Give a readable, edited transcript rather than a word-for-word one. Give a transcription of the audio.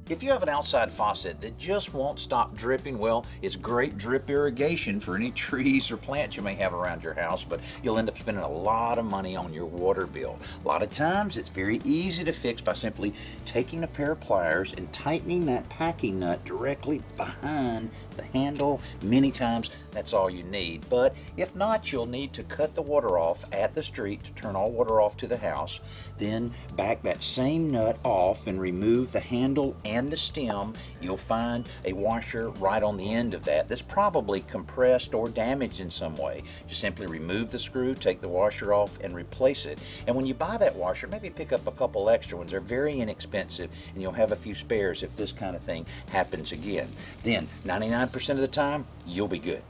If you have an outside faucet that just won't stop dripping, well, it's great drip irrigation for any trees or plants you may have around your house, but you'll end up spending a lot of money on your water bill. A lot of times it's very easy to fix by simply taking a pair of pliers and tightening that packing nut directly behind the handle. Many times that's all you need, but if not, you'll need to cut the water off at the street to turn all water off to the house, then back that same nut off and remove the handle and the stem. You'll find a washer right on the end of that that's probably compressed or damaged in some way. Just simply remove the screw, take the washer off, and replace it. And when you buy that washer, maybe pick up a couple extra ones. They're very inexpensive, and you'll have a few spares if this kind of thing happens again. Then 99% of the time, you'll be good.